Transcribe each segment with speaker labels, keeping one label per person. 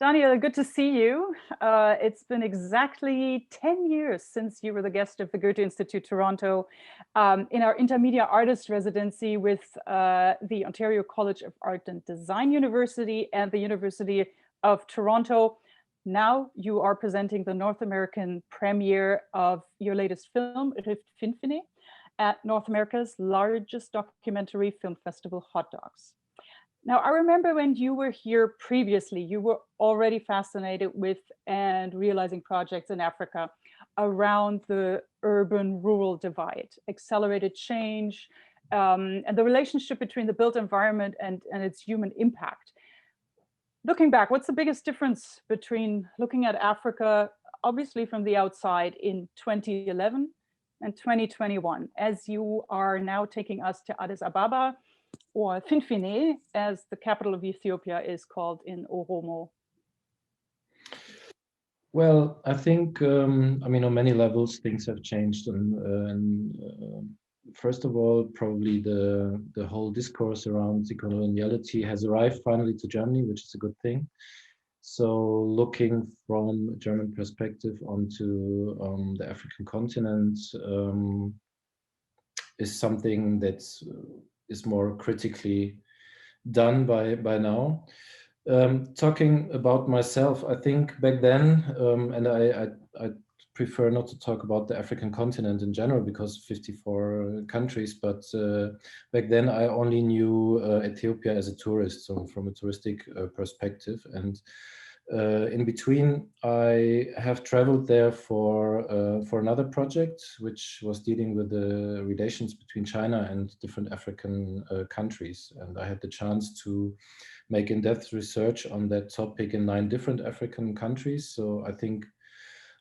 Speaker 1: Daniel, good to see you. It's been exactly 10 years since you were the guest of the Goethe-Institut Toronto in our intermediate artist residency with the Ontario College of Art and Design University and the University of Toronto. Now you are presenting the North American premiere of your latest film, Rift Finfinnee, at North America's largest documentary film festival, Hot Docs. Now, I remember when you were here previously, you were already fascinated with and realizing projects in Africa around the urban-rural divide, accelerated change, and the relationship between the built environment and its human impact. Looking back, what's the biggest difference between looking at Africa, obviously from the outside, in 2011 and 2021, as you are now taking us to Addis Ababa, or Finfinnee, as the capital of Ethiopia is called in Oromo?
Speaker 2: Well, I think, on many levels, things have changed. First of all, probably the whole discourse around decoloniality has arrived finally to Germany, which is a good thing. So looking from a German perspective onto the African continent is something that is more critically done by now. Talking about myself, I think back then, and I prefer not to talk about the African continent in general because 54 countries, but back then I only knew Ethiopia as a tourist, so from a touristic perspective. And in between, I have traveled there for another project, which was dealing with the relations between China and different African countries. And I had the chance to make in-depth research on that topic in 9 different African countries. So I think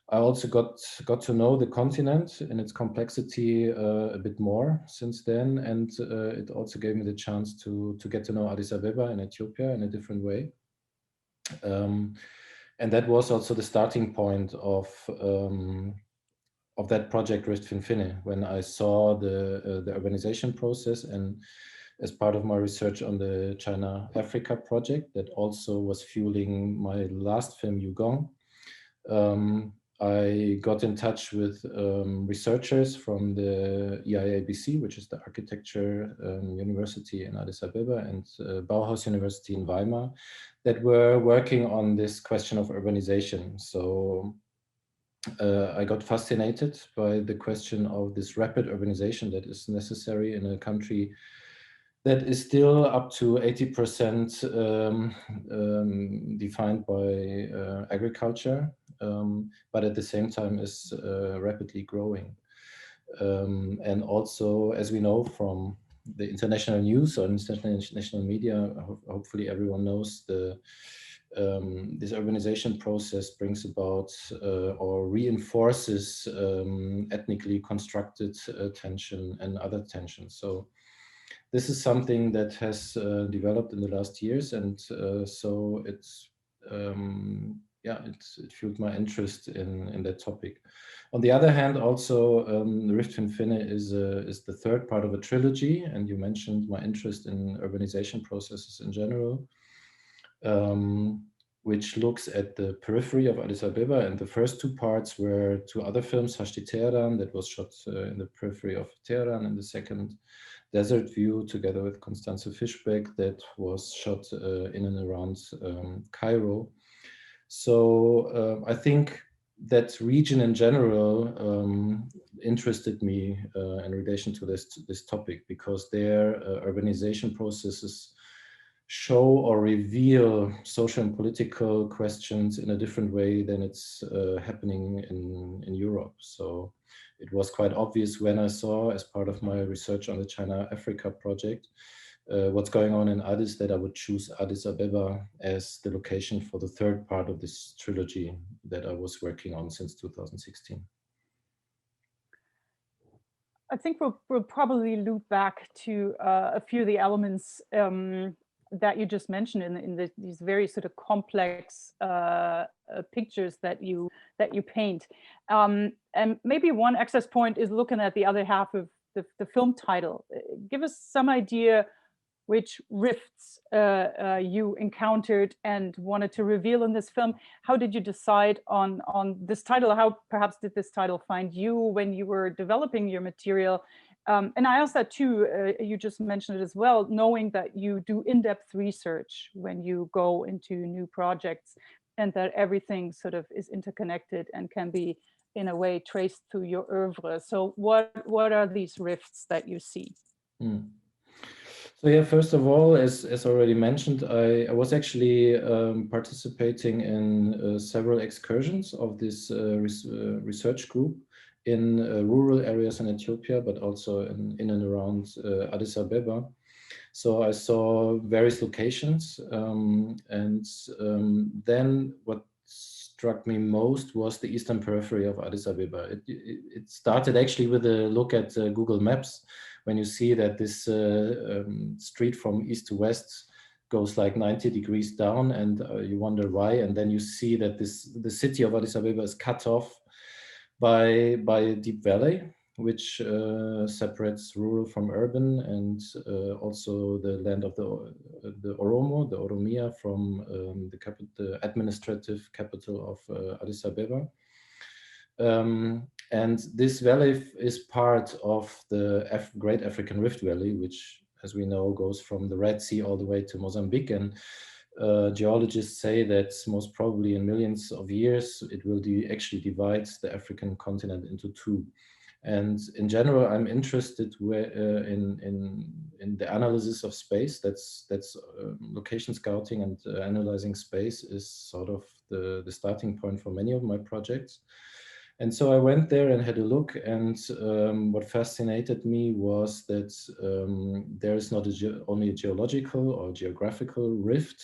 Speaker 2: I also got to know the continent and its complexity a bit more since then. And it also gave me the chance to get to know Addis Ababa in Ethiopia in a different way. And that was also the starting point of that project, Rift Finfinnee, when I saw the urbanization process, and as part of my research on the China-Africa project that also was fueling my last film, Yugong, I got in touch with researchers from the EIABC, which is the architecture university in Addis Ababa, and Bauhaus University in Weimar, that were working on this question of urbanization. So I got fascinated by the question of this rapid urbanization that is necessary in a country that is still up to 80% defined by agriculture, but at the same time is rapidly growing. And also, as we know from the international news or international media, hopefully everyone knows this urbanization process brings about or reinforces ethnically constructed tension and other tensions. So this is something that has developed in the last years, and so it fueled my interest in that topic. On the other hand, also Rift Finfinnee is the third part of a trilogy, and you mentioned my interest in urbanization processes in general, which looks at the periphery of Addis Ababa, and the first 2 parts were 2 other films, Hashti Tehran, that was shot in the periphery of Tehran, and the second, Desert View, together with Constanze Fischbeck, that was shot in and around Cairo. So I think that region in general interested me in relation to this topic, because their urbanization processes show or reveal social and political questions in a different way than it's happening in Europe. So it was quite obvious when I saw, as part of my research on the China-Africa project, what's going on in Addis, that I would choose Addis Ababa as the location for the third part of this trilogy that I was working on since 2016.
Speaker 1: I think we'll probably loop back to a few of the elements that you just mentioned in these very sort of complex pictures that you paint. And maybe one access point is looking at the other half of the film title. Give us some idea which rifts you encountered and wanted to reveal in this film. How did you decide on this title? How perhaps did this title find you when you were developing your material? And I asked that too, you just mentioned it as well, knowing that you do in-depth research when you go into new projects, and that everything sort of is interconnected and can be in a way traced through your oeuvre. So what are these rifts that you see?
Speaker 2: Mm. So yeah, first of all, as already mentioned, I was actually participating in several excursions of this research group in rural areas in Ethiopia, but also in and around Addis Ababa. So I saw various locations, and then what struck me most was the eastern periphery of Addis Ababa. It started actually with a look at Google Maps, when you see that this street from east to west goes like 90 degrees down, and you wonder why. And then you see that the city of Addis Ababa is cut off by a deep valley, which separates rural from urban, and also the land of the Oromo, the Oromia, from the administrative capital of Addis Ababa. And this valley is part of the Great African Rift Valley, which, as we know, goes from the Red Sea all the way to Mozambique. And geologists say that most probably in millions of years, it will actually divide the African continent into two. And in general, I'm interested in the analysis of space. That's location scouting, and analyzing space is sort of the starting point for many of my projects. And so I went there and had a look, and what fascinated me was that there is not only a geological or geographical rift,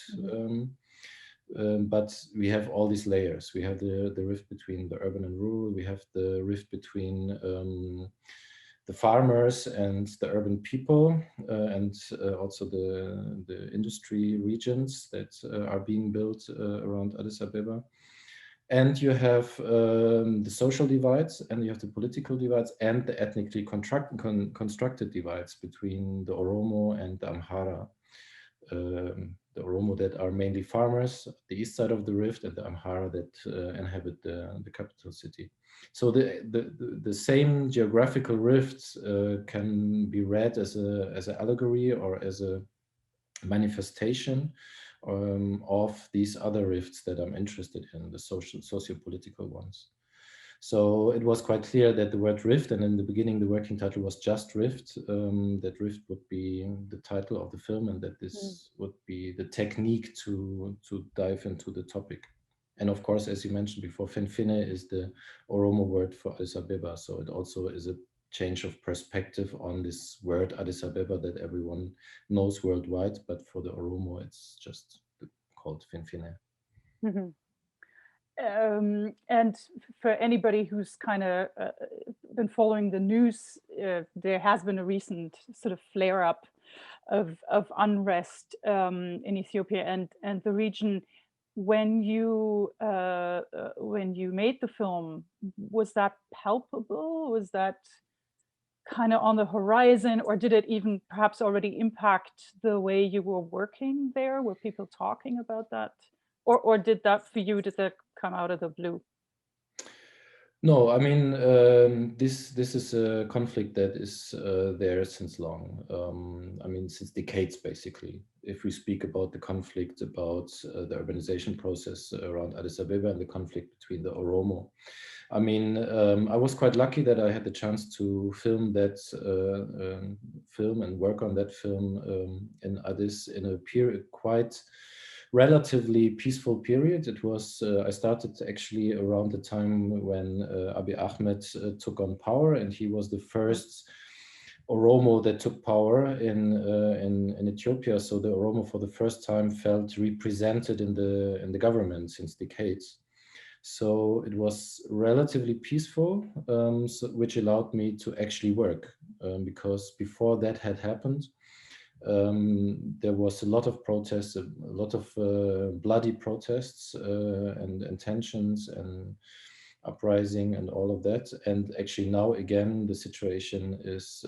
Speaker 2: but we have all these layers. We have the rift between the urban and rural. We have the rift between the farmers and the urban people, and also the industry regions that are being built around Addis Ababa. And you have the social divides, and you have the political divides, and the ethnically constructed divides between the Oromo and the Amhara. The Oromo that are mainly farmers, the east side of the rift, and the Amhara that inhabit the capital city. So the same geographical rifts can be read as an allegory or as a manifestation of these other rifts that I'm interested in, the socio-political ones. So it was quite clear that the word rift, and in the beginning the working title was just Rift, that Rift would be the title of the film, and that this would be the technique to dive into the topic. And of course, as you mentioned before, Finfinnee is the Oromo word for Addis Ababa, so it also is a change of perspective on this word Addis Ababa that everyone knows worldwide, but for the Oromo it's just called Finfinnee.
Speaker 1: And for anybody who's kind of been following the news, there has been a recent sort of flare up of unrest in Ethiopia and the region. When you made the film, was that palpable? Was that kind of on the horizon, or did it even perhaps already impact the way you were working there? Were people talking about that? Or did that for you, did that come out of the blue?
Speaker 2: No, I mean, this is a conflict that is there since long. I mean, since decades, basically. If we speak about the conflict about the urbanization process around Addis Ababa and the conflict between the Oromo. I mean, I was quite lucky that I had the chance to film that film and work on that film in Addis in a period quite relatively peaceful period. It was, I started actually around the time when Abiy Ahmed took on power, and he was the first Oromo that took power in Ethiopia. So the Oromo for the first time felt represented in the government since decades. So it was relatively peaceful, which allowed me to actually work, because before that had happened, there was a lot of protests, a lot of bloody protests and tensions, and uprising and all of that. And actually now again the situation is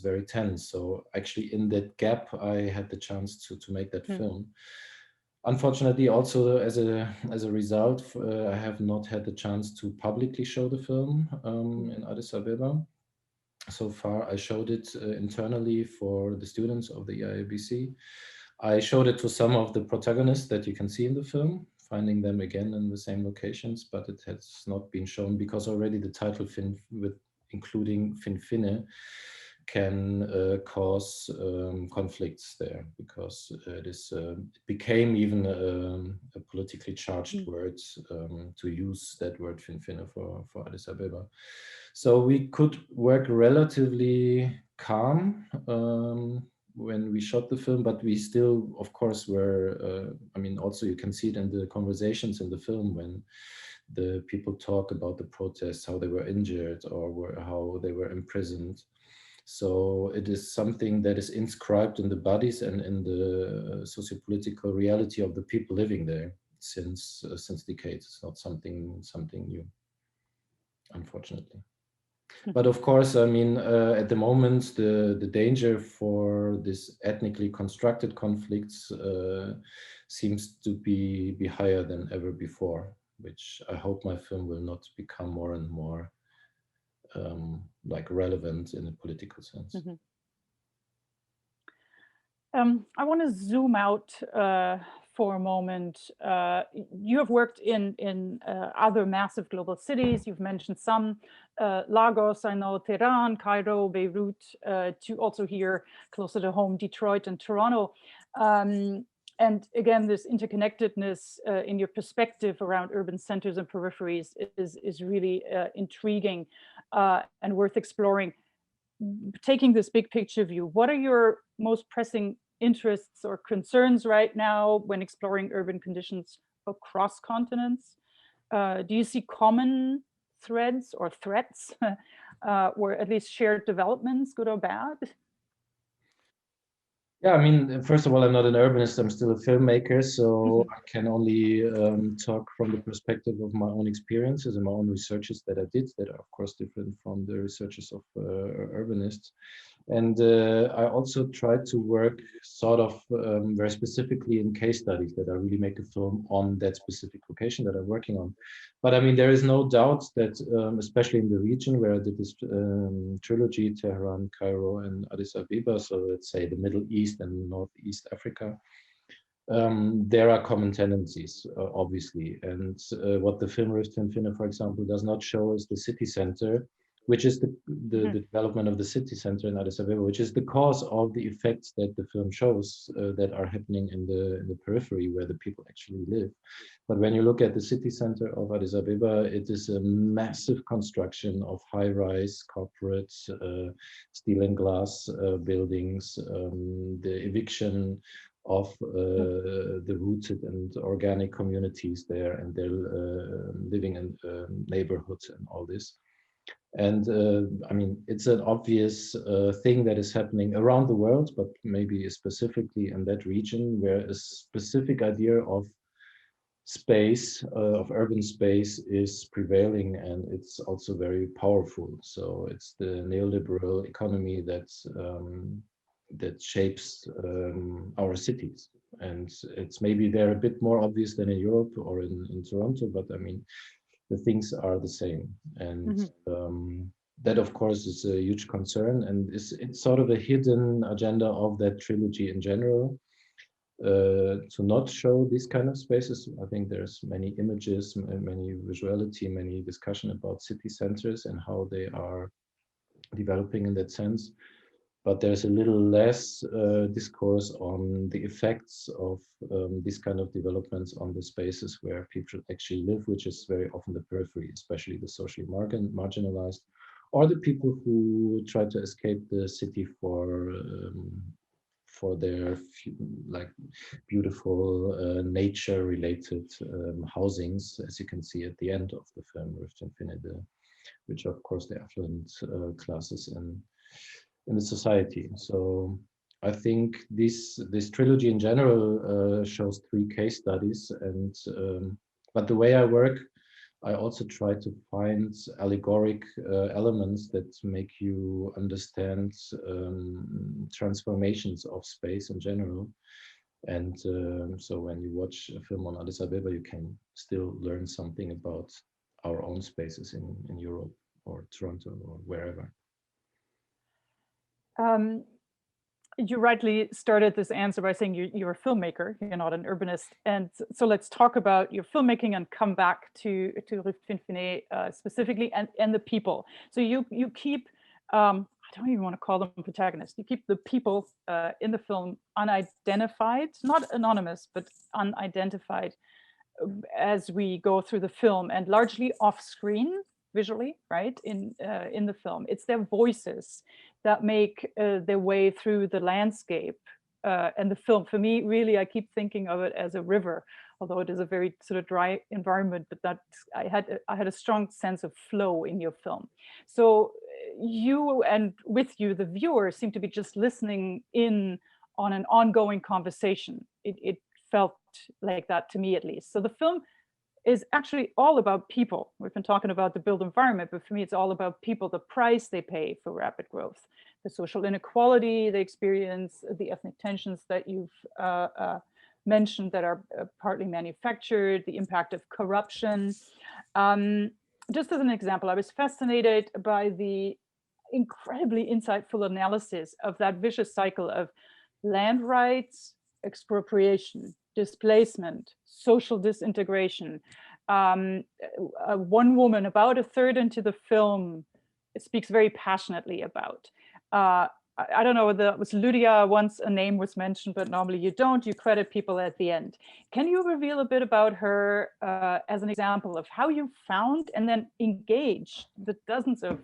Speaker 2: very tense. So actually in that gap I had the chance to make that film. Unfortunately, also as a result, I have not had the chance to publicly show the film in Addis Ababa. So far, I showed it internally for the students of the EIABC. I showed it to some of the protagonists that you can see in the film, finding them again in the same locations, but it has not been shown because already the title including Finfinnee can cause conflicts there, because it became even a politically charged word to use that word Finfinnee for Addis Ababa. So we could work relatively calm when we shot the film, but we still, of course, were, I mean, also you can see it in the conversations in the film when the people talk about the protests, how they were injured or how they were imprisoned. So it is something that is inscribed in the bodies and in the socio-political reality of the people living there since decades. It's not something new, unfortunately. But of course, I mean, at the moment, the danger for this ethnically constructed conflicts seems to be higher than ever before, which I hope my film will not become more and more like relevant in a political sense.
Speaker 1: I want to zoom out for a moment. You have worked in other massive global cities. You've mentioned some, Lagos, I know, Tehran, Cairo, Beirut, to also here closer to home, Detroit and Toronto. And again, this interconnectedness in your perspective around urban centers and peripheries is really intriguing and worth exploring. Taking this big picture view, what are your most pressing interests or concerns right now when exploring urban conditions across continents? Do you see common threads or threats, or at least shared developments, good or bad?
Speaker 2: Yeah, I mean, first of all, I'm not an urbanist, I'm still a filmmaker, so I can only talk from the perspective of my own experiences and my own researches that I did, that are of course different from the researches of urbanists. And I also tried to work sort of very specifically in case studies that I really make a film on that specific location that I'm working on. But I mean, there is no doubt that, especially in the region where I did this trilogy, Tehran, Cairo, and Addis Ababa, so let's say the Middle East and Northeast Africa, there are common tendencies, obviously. And what the film Rift Finfinnee, for example, does not show is the city center, which is the development of the city center in Addis Ababa, which is the cause of the effects that the film shows that are happening in the periphery where the people actually live. But when you look at the city center of Addis Ababa, it is a massive construction of high-rise corporate steel and glass buildings, the eviction of the rooted and organic communities there, and their living in neighborhoods and all this. And I mean, it's an obvious thing that is happening around the world, but maybe specifically in that region where a specific idea of space, of urban space, is prevailing, and it's also very powerful. So it's the neoliberal economy that shapes our cities. And it's maybe they're a bit more obvious than in Europe or in Toronto, but I mean, the things are the same. And that, of course, is a huge concern, and it's sort of a hidden agenda of that trilogy in general, to not show these kind of spaces. I think there's many images, many visuality, many discussion about city centers and how they are developing in that sense. But there's a little less discourse on the effects of these kind of developments on the spaces where people actually live, which is very often the periphery, especially the socially marginalized, or the people who try to escape the city for their like beautiful nature-related housings, as you can see at the end of the film Rift Finfinnee, which of course the affluent classes in the society. So I think this trilogy in general shows 3 case studies, and but the way I work, I also try to find allegoric elements that make you understand transformations of space in general. And so when you watch a film on Addis Ababa, you can still learn something about our own spaces in Europe or Toronto or wherever.
Speaker 1: You rightly started this answer by saying you're a filmmaker, you're not an urbanist. And so let's talk about your filmmaking and come back to Rift Finfinnee specifically and the people. So you keep, I don't even want to call them protagonists, you keep the people in the film unidentified, not anonymous, but unidentified as we go through the film, and largely off screen visually, right, in the film. It's their voices that make their way through the landscape and the film. For me, really, I keep thinking of it as a river, although it is a very sort of dry environment, but that I had a strong sense of flow in your film. So you, and with you, the viewer, seem to be just listening in on an ongoing conversation. It felt like that to me, at least. So the film is actually all about people. We've been talking about the built environment, but for me, it's all about people, the price they pay for rapid growth, the social inequality they experience, the ethnic tensions that you've mentioned that are partly manufactured, the impact of corruption. Just as an example, I was fascinated by the incredibly insightful analysis of that vicious cycle of land rights, expropriation, displacement, social disintegration. One woman, about a third into the film, speaks very passionately about. I don't know whether it was Lydia, once a name was mentioned, but normally you don't, you credit people at the end. Can you reveal a bit about her as an example of how you found and then engaged the dozens of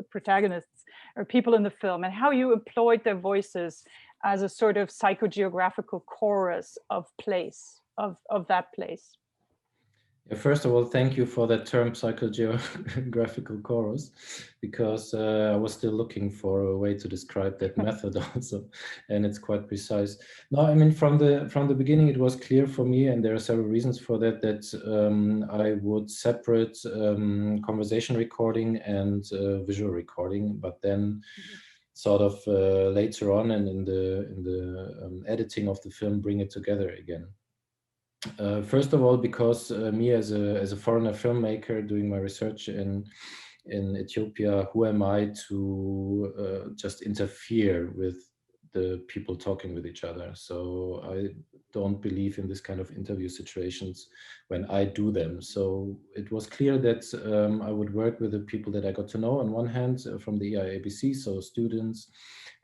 Speaker 1: protagonists or people in the film, and how you employed their voices as a sort of psychogeographical chorus of place, of that place?
Speaker 2: Yeah, first of all, thank you for that term, psychogeographical chorus, because I was still looking for a way to describe that method also, and it's quite precise. No, I mean, from the beginning, it was clear for me, and there are several reasons for that, that I would separate conversation recording and visual recording, but then sort of later on and in the editing of the film, bring it together again. First of all, because me as a foreigner filmmaker doing my research in Ethiopia, who am I to just interfere with the people talking with each other? So I don't believe in this kind of interview situations when I do them. So it was clear that I would work with the people that I got to know on one hand from the EIABC, so students,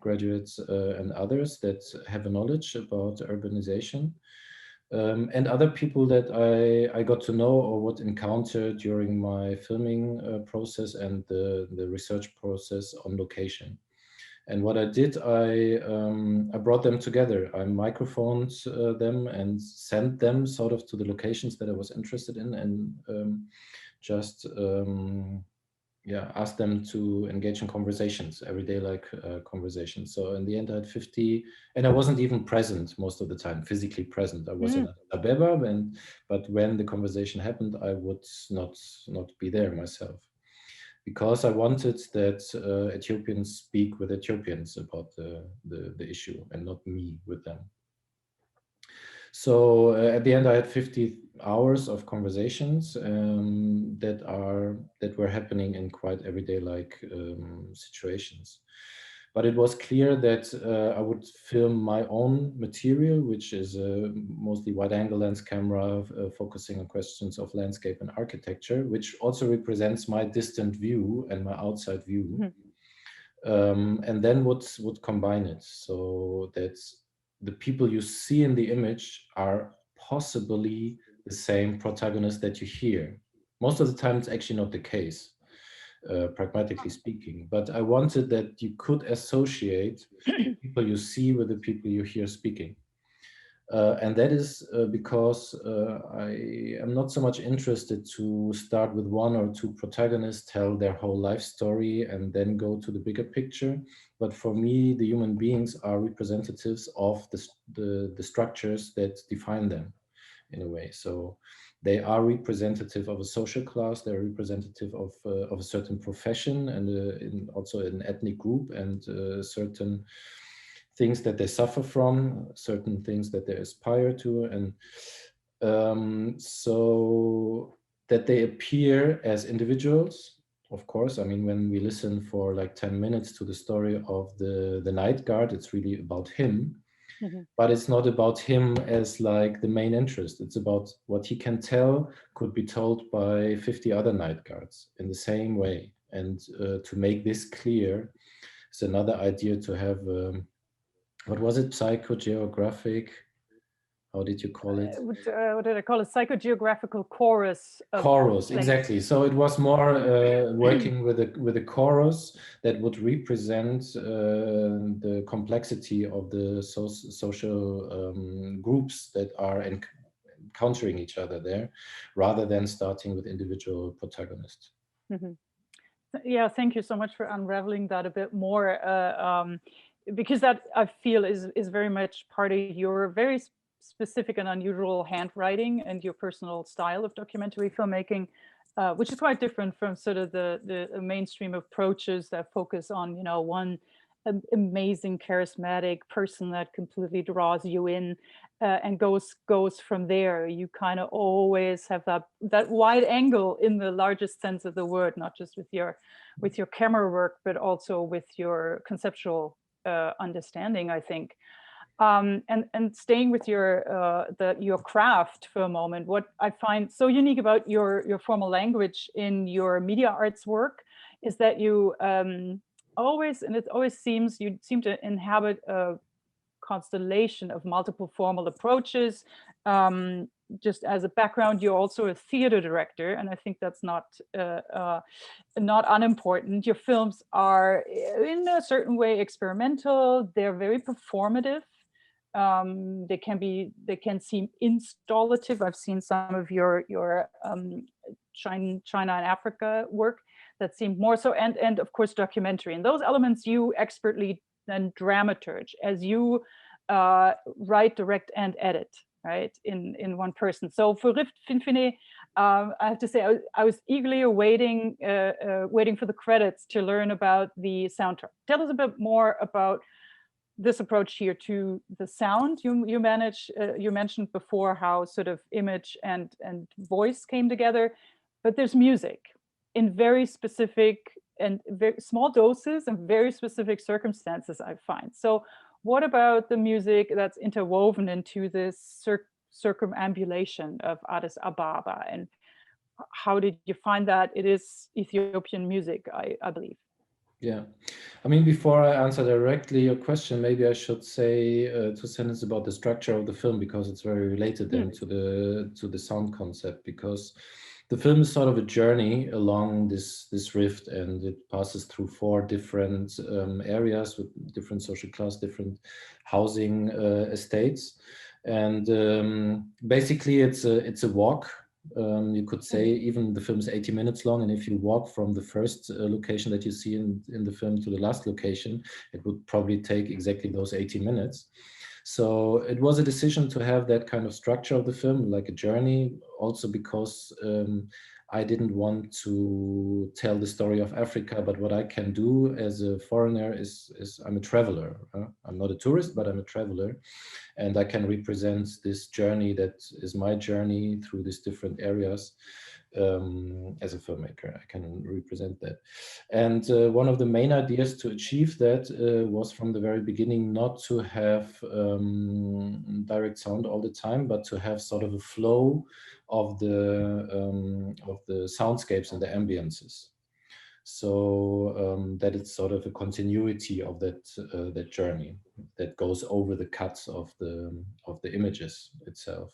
Speaker 2: graduates, and others that have a knowledge about urbanization. And other people that I got to know or would encounter during my filming process and the research process on location. And what I did, I brought them together. I microphoned them and sent them sort of to the locations that I was interested in, and just yeah, ask them to engage in conversations, everyday like conversations. So in the end, I had 50, and I wasn't even present most of the time, physically present. I was in Abeba, but when the conversation happened, I would not be there myself, because I wanted that Ethiopians speak with Ethiopians about the issue and not me with them. So at the end, I had 50 hours of conversations that were happening in quite everyday like situations. But it was clear that I would film my own material, which is a mostly wide-angle lens camera focusing on questions of landscape and architecture, which also represents my distant view and my outside view. And then would combine it so that the people you see in the image are possibly the same protagonist that you hear. Most of the time, it's actually not the case, pragmatically speaking. But I wanted that you could associate the people you see with the people you hear speaking. And that is because I am not so much interested to start with one or two protagonists, tell their whole life story, and then go to the bigger picture. But for me, the human beings are representatives of the structures that define them in a way. So they are representative of a social class, they're representative of a certain profession, and also an ethnic group, and certain things that they suffer from, certain things that they aspire to, and so that they appear as individuals. Of course, I mean, when we listen for like 10 minutes to the story of the night guard, it's really about him. But it's not about him as like the main interest. It's about what he can tell could be told by 50 other night guards in the same way. And to make this clear, it's another idea to have, what was it, psychogeographic? How did you call it?
Speaker 1: What did I call it? Psychogeographical chorus.
Speaker 2: Chorus, exactly. So it was more working with a chorus that would represent the complexity of the social groups that are encountering each other there, rather than starting with individual protagonists.
Speaker 1: Yeah, thank you so much for unraveling that a bit more, because that, I feel, is very much part of your very specific and unusual handwriting and your personal style of documentary filmmaking, which is quite different from sort of the mainstream approaches that focus on, you know, one amazing charismatic person that completely draws you in, and goes from there. You kind of always have that wide angle in the largest sense of the word, not just with your camera work, but also with your conceptual understanding, I think. And staying with your craft for a moment, what I find so unique about your formal language in your media arts work is that you always, and it always seems, you seem to inhabit a constellation of multiple formal approaches. Just as a background, you're also a theater director, and I think that's not unimportant. Your films are in a certain way experimental. They're very performative. They can seem installative. I've seen some of your China and Africa work that seemed more so, and of course documentary. And those elements you expertly then dramaturge as you write, direct, and edit, right, in one person. So for Rift Finfinnee, I have to say I was eagerly awaiting waiting for the credits to learn about the soundtrack. Tell us a bit more about this approach here to the sound. You mentioned before how sort of image and voice came together, but there's music in very specific and very small doses and very specific circumstances, I find. So what about the music that's interwoven into this circumambulation of Addis Ababa, and how did you find that? It is Ethiopian music, I believe.
Speaker 2: Yeah, I mean, before I answer directly your question, maybe I should say 2 sentences about the structure of the film, because it's very related then to the sound concept, because the film is sort of a journey along this rift, and it passes through 4 different areas with different social class, different housing estates, and basically it's a walk. You could say even the film is 80 minutes long, and if you walk from the first location that you see in the film to the last location, it would probably take exactly those 80 minutes. So it was a decision to have that kind of structure of the film, like a journey, also because I didn't want to tell the story of Africa, but what I can do as a foreigner is I'm a traveler. I'm not a tourist, but I'm a traveler. And I can represent this journey that is my journey through these different areas. As a filmmaker, I can represent that. And one of the main ideas to achieve that was from the very beginning not to have direct sound all the time, but to have sort of a flow of the soundscapes and the ambiences. So that it's sort of a continuity of that journey that goes over the cuts of the images itself.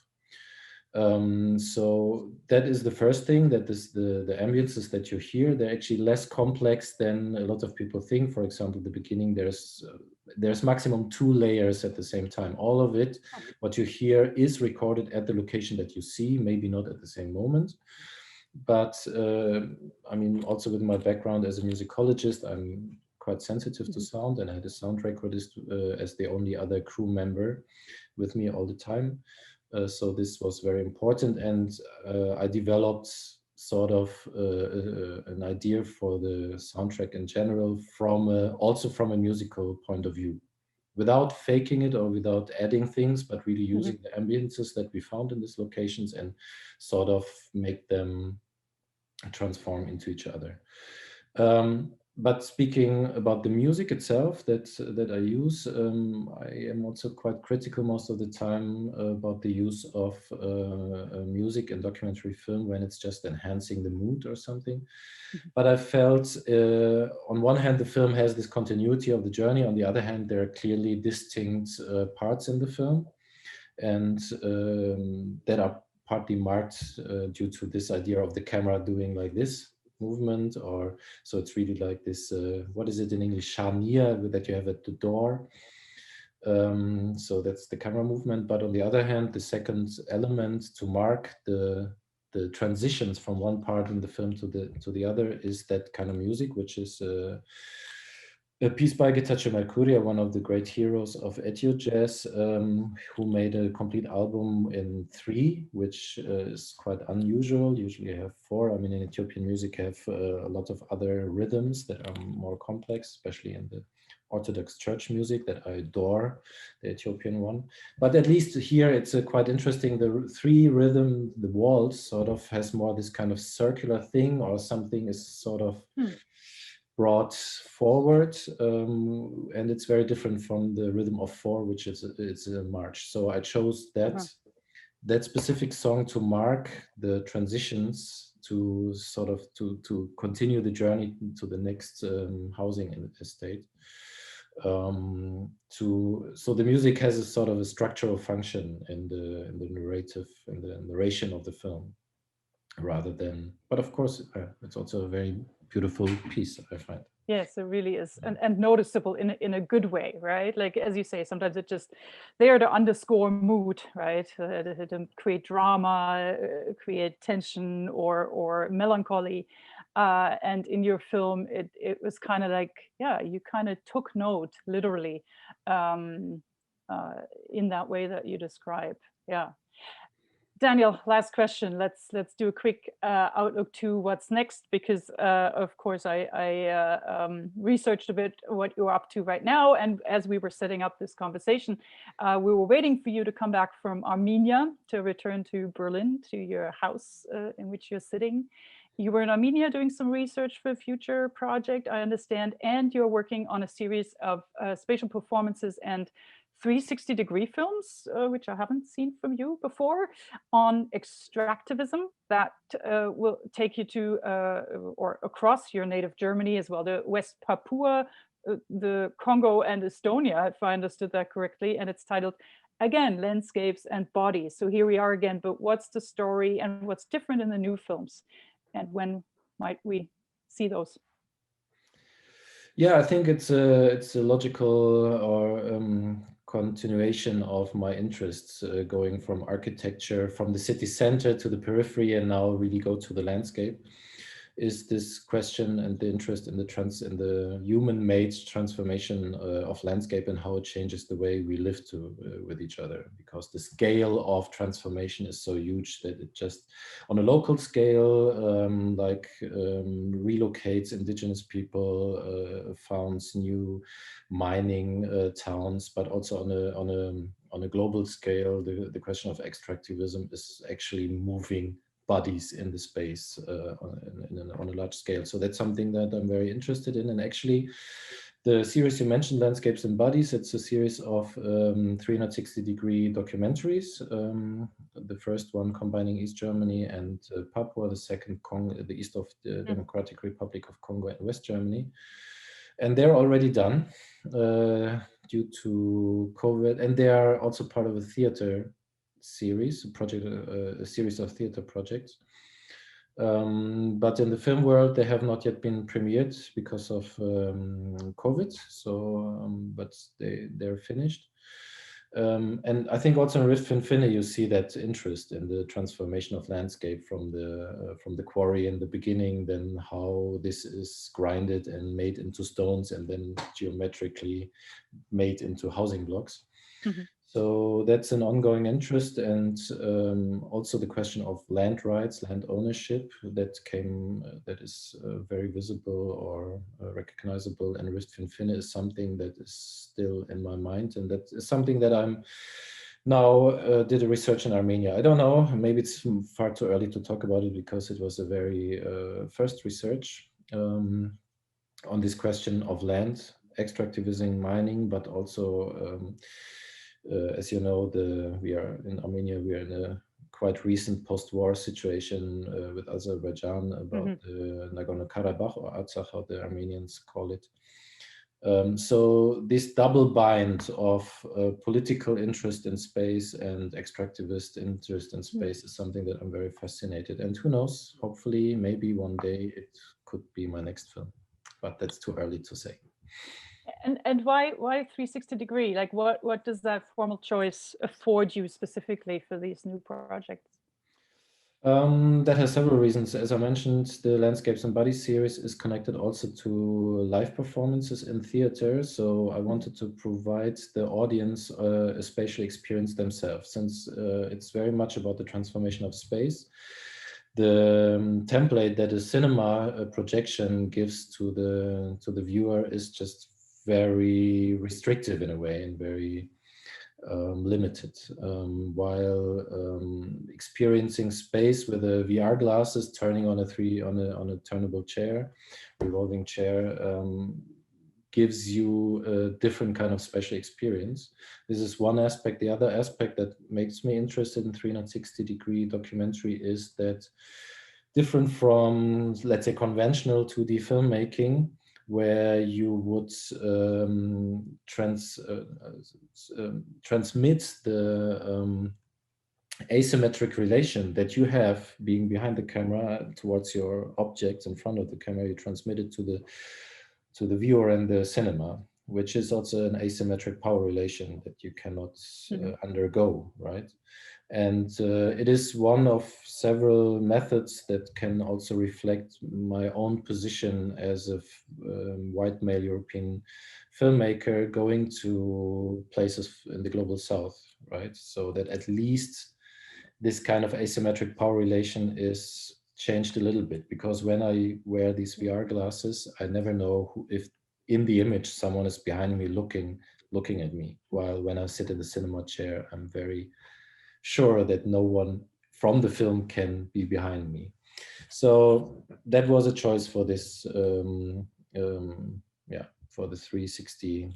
Speaker 2: So that is the first thing, that the ambiences that you hear, they're actually less complex than a lot of people think. For example, the beginning, there's maximum 2 layers at the same time. All of it, what you hear, is recorded at the location that you see, maybe not at the same moment. But I mean, also with my background as a musicologist, I'm quite sensitive to sound, and I had a sound recordist as the only other crew member with me all the time. So this was very important, and I developed sort of an idea for the soundtrack in general also from a musical point of view, without faking it or without adding things, but really
Speaker 1: Mhm.
Speaker 2: using the ambiences that we found in these locations and sort of make them transform into each other. But speaking about the music itself that I use, I am also quite critical most of the time about the use of music in documentary film when it's just enhancing the mood or something.
Speaker 1: Mhm.
Speaker 2: But I felt, on one hand, the film has this continuity of the journey. On the other hand, there are clearly distinct parts in the film, and that are partly marked due to this idea of the camera doing like this movement, or so it's really like this, what is it in English, charnier that you have at the door. So that's the camera movement. But on the other hand, the second element to mark the transitions from one part in the film to the other is that kind of music, which is a piece by Getachew Mercuria, one of the great heroes of Ethio jazz, who made a complete album in 3, which is quite unusual. Usually I have 4. I mean, in Ethiopian music, I have a lot of other rhythms that are more complex, especially in the Orthodox church music that I adore, the Ethiopian one. But at least here it's quite interesting. The 3 rhythm, the waltz, sort of has more this kind of circular thing, or something is sort of
Speaker 1: Hmm.
Speaker 2: brought forward, and it's very different from the rhythm of 4, which is it's a march. So I chose
Speaker 1: Uh-huh.
Speaker 2: that specific song to mark the transitions, to sort of to continue the journey to the next housing estate. So the music has a sort of a structural function in the narrative, in the narration of the film, rather than. But of course, it's also a very beautiful piece, I find.
Speaker 1: Yes, it really is, and noticeable in a good way, right? Like as you say, sometimes it just there to underscore mood, right? To create drama, create tension or melancholy. And in your film, it was kind of like, yeah, you kind of took note, literally, um, uh, in that way that you describe. Yeah. Daniel, last question. Let's do a quick outlook to what's next, because of course I researched a bit what you're up to right now, and as we were setting up this conversation, we were waiting for you to come back from Armenia to return to Berlin, to your house in which you're sitting. You were in Armenia doing some research for a future project, I understand, and you're working on a series of spatial performances and 360-degree films, which I haven't seen from you before, on extractivism that will take you to or across your native Germany as well, the West Papua, the Congo, and Estonia, if I understood that correctly. And it's titled, again, Landscapes and Bodies. So here we are again, but what's the story and what's different in the new films? And when might we see those?
Speaker 2: Yeah, I think it's a logical or continuation of my interests, going from architecture, from the city center to the periphery, and now really go to the landscape. Is this question and the interest in the human-made transformation of landscape, and how it changes the way we live with each other, because the scale of transformation is so huge that it just, on a local scale, relocates indigenous people, founds new mining towns, but also on a global scale, the question of extractivism is actually moving bodies in the space on a large scale. So that's something that I'm very interested in. And actually, the series you mentioned, Landscapes and Bodies, it's a series of 360-degree documentaries. The first one combining East Germany and Papua, the second the east of the Democratic Republic of Congo and West Germany. And they're already done due to COVID. And they are also part of a theater series, a series of theater projects. But in the film world, they have not yet been premiered because of COVID. So, but they're finished. And I think also in Rift Finfinnee, you see that interest in the transformation of landscape from the quarry in the beginning, then how this is grinded and made into stones, and then geometrically made into housing blocks.
Speaker 1: Mhm.
Speaker 2: So that's an ongoing interest, and also the question of land rights, land ownership that is very visible or recognizable in Rift Finfinnee is something that is still in my mind, and that is something that I'm now did a research in Armenia. I don't know, maybe it's far too early to talk about it because it was a very first research on this question of land extractivism, mining, but also as you know, we are in Armenia. We are in a quite recent post-war situation with Azerbaijan about the Nagorno-Karabakh, or Artsakh, how the Armenians call it. So this double bind of political interest in space and extractivist interest in space is something that I'm very fascinated. And who knows? Hopefully, maybe one day it could be my next film, but that's too early to say.
Speaker 1: And why 360-degree? Like, what does that formal choice afford you specifically for these new projects?
Speaker 2: That has several reasons. As I mentioned, the Landscapes and Bodies series is connected also to live performances in theater. So I wanted to provide the audience a spatial experience themselves, since it's very much about the transformation of space. The template that a cinema projection gives to the viewer is just very restrictive in a way, and very limited, while experiencing space with a VR glasses, turning on a turnable chair, revolving chair, gives you a different kind of spatial experience. This is one aspect. The other aspect that makes me interested in 360-degree documentary is that, different from, let's say, conventional 2D filmmaking, where you would transmit the asymmetric relation that you have being behind the camera towards your objects in front of the camera. You transmit it to the viewer and the cinema, which is also an asymmetric power relation that you cannot undergo, right? And it is one of several methods that can also reflect my own position as a white male European filmmaker going to places in the global south, right? So that at least this kind of asymmetric power relation is changed a little bit, because when I wear these VR glasses, I never know if in the image someone is behind me looking at me, while when I sit in the cinema chair, I'm very sure that no one from the film can be behind me. So that was a choice for this, for the 360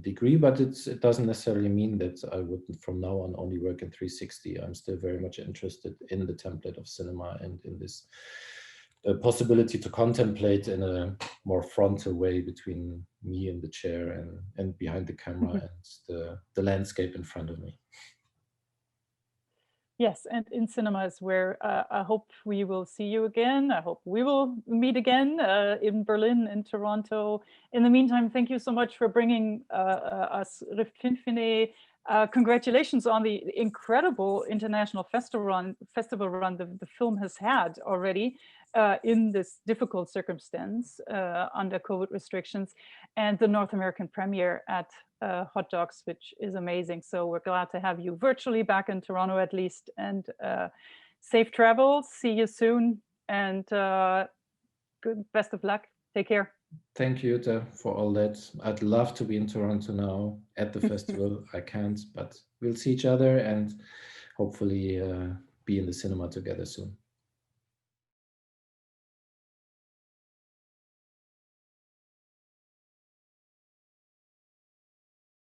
Speaker 2: degree, but it doesn't necessarily mean that I would from now on only work in 360. I'm still very much interested in the template of cinema and in this possibility to contemplate in a more frontal way between me and the chair and behind the camera and the landscape in front of me.
Speaker 1: Yes, and in cinemas, where I hope we will see you again. I hope we will meet again in Berlin, in Toronto. In the meantime, thank you so much for bringing us Rift Finfinnee. Congratulations on the incredible international festival run the film has had already in this difficult circumstance under COVID restrictions, and the North American premiere at Hot Dogs, which is amazing. So we're glad to have you virtually back in Toronto at least, and safe travels. See you soon, and good, best of luck. Take care.
Speaker 2: Thank you, Jutta, for all that. I'd love to be in Toronto now at the festival. I can't, but we'll see each other and hopefully be in the cinema together soon.